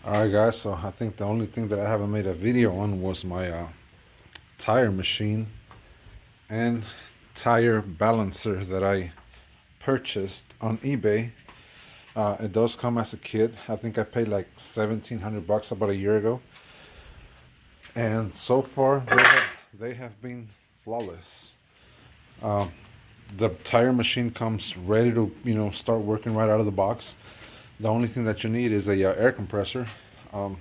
Alright guys, so I think the only thing that I haven't made a video on was my tire machine and tire balancer that I purchased on eBay. It does come as a kit. I think I paid like $1,700 about a year ago. And so far they have been flawless. The tire machine comes ready to start working right out of the box. The only thing that you need is a air compressor. And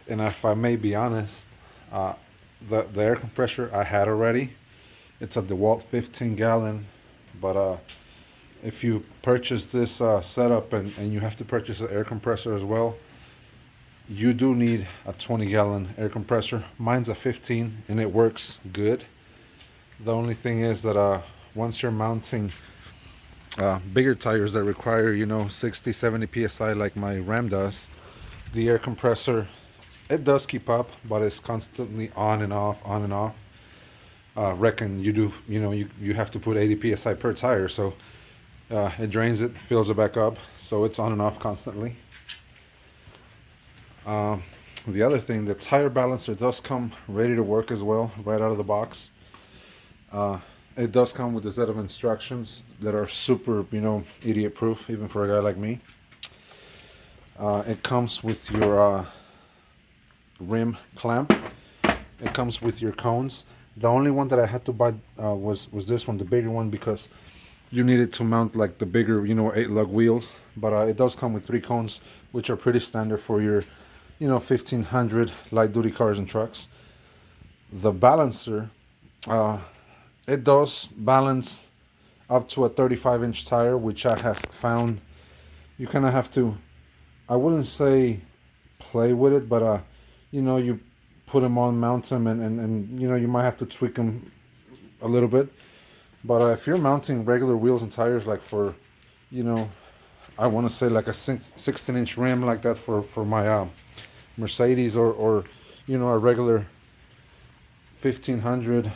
if I may be honest, uh, the air compressor I had already. It's a DeWalt 15-gallon, but if you purchase this setup and you have to purchase an air compressor as well, you do need a 20-gallon air compressor. Mine's a 15 and it works good. The only thing is that once you're mounting bigger tires that require 60 70 psi like my Ram does, the air compressor, it does keep up, but it's constantly on and off, on and off. Reckon you do, you have to put 80 psi per tire, so it drains it, fills it back up, so it's on and off constantly. The other thing, the tire balancer does come ready to work as well, right out of the box. It does come with a set of instructions that are super, idiot proof, even for a guy like me. It comes with your rim clamp. It comes with your cones. The only one that I had to buy was this one, the bigger one, because you needed to mount like the bigger, 8-lug wheels. But it does come with 3 cones, which are pretty standard for your, 1500 light duty cars and trucks. The balancer, it does balance up to a 35-inch tire, which I have found you kind of have to, I wouldn't say play with it, but you put them on, mount them, and you might have to tweak them a little bit. But if you're mounting regular wheels and tires, like for, I want to say like a 16-inch rim like that for my Mercedes, or a regular 1500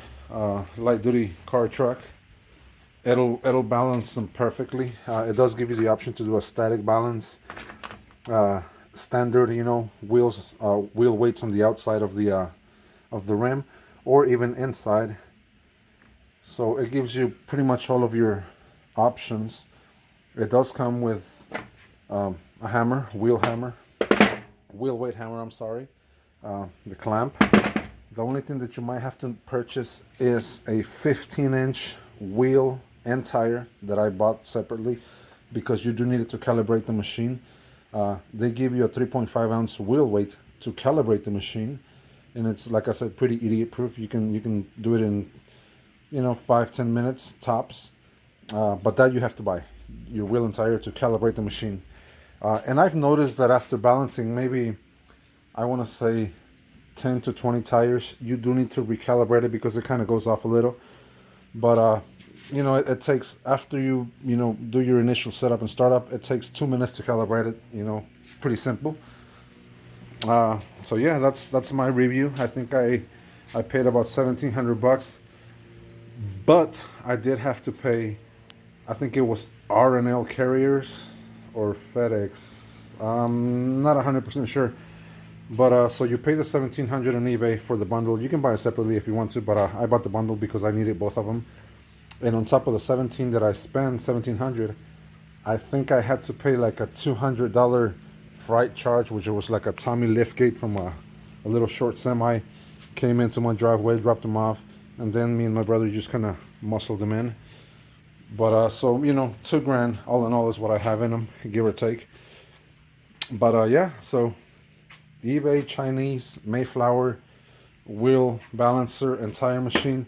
light duty car truck, it'll balance them perfectly. It does give you the option to do a static balance, standard, wheels, wheel weights on the outside of the rim, or even inside. So it gives you pretty much all of your options. It does come with a hammer, wheel weight hammer, I'm sorry, the clamp. The only thing that you might have to purchase is a 15-inch wheel and tire that I bought separately, because you do need it to calibrate the machine. They give you a 3.5-ounce wheel weight to calibrate the machine, and it's, like I said, pretty idiot proof. You can do it in 5-10 minutes tops, but that you have to buy your wheel and tire to calibrate the machine. And I've noticed that after balancing maybe, I want to say 10 to 20 tires, you do need to recalibrate it because it kind of goes off a little. But it takes, after you do your initial setup and startup, it takes 2 minutes to calibrate it. Pretty simple. So yeah, that's my review. I think I paid about $1,700, but I did have to pay, I think it was R&L Carriers or FedEx, I'm not 100% sure. But so you pay the $1,700 on eBay for the bundle. You can buy it separately if you want to, but I bought the bundle because I needed both of them. And on top of the $17 that I spent, $1,700, I think I had to pay like a $200 freight charge, which was like a Tommy liftgate from a little short semi. Came into my driveway, dropped them off, and then me and my brother just kind of muscled them in. But so $2,000 all in all is what I have in them, give or take. But yeah, so eBay Chinese Mayflower wheel balancer and tire machine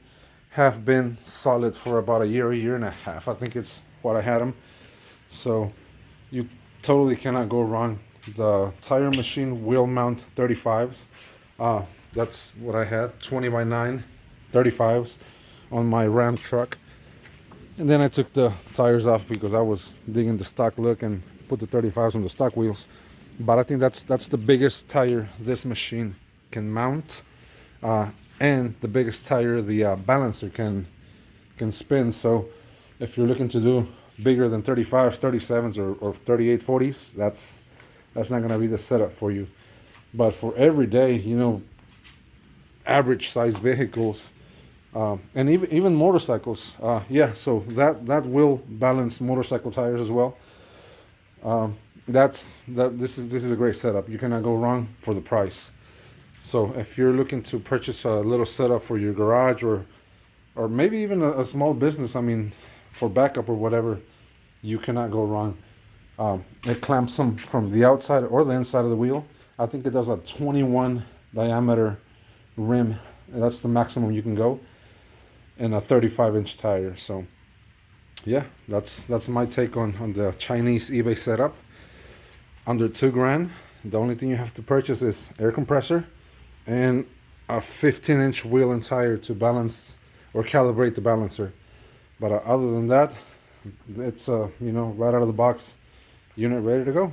have been solid for about a year and a half. I think it's what I had them. So you totally cannot go wrong. The tire machine wheel mount 35s. That's what I had, 20x9 35s on my Ram truck. And then I took the tires off because I was digging the stock look and put the 35s on the stock wheels. But I think that's the biggest tire this machine can mount, and the biggest tire the balancer can spin. So if you're looking to do bigger than 35s, 37s, or 38, 40s, that's not gonna be the setup for you. But for everyday, you know, average size vehicles, and even motorcycles, yeah. So that will balance motorcycle tires as well. This is a great setup. You cannot go wrong for the price. So if you're looking to purchase a little setup for your garage, or maybe even a small business, I mean, for backup or whatever, you cannot go wrong. It clamps them from the outside or the inside of the wheel. I think it does a 21 diameter rim. That's the maximum you can go, and a 35-inch tire. So yeah, that's my take on the Chinese eBay setup. Under $2,000. The only thing you have to purchase is air compressor and a 15-inch wheel and tire to balance or calibrate the balancer. But other than that, it's you know, right out of the box unit ready to go.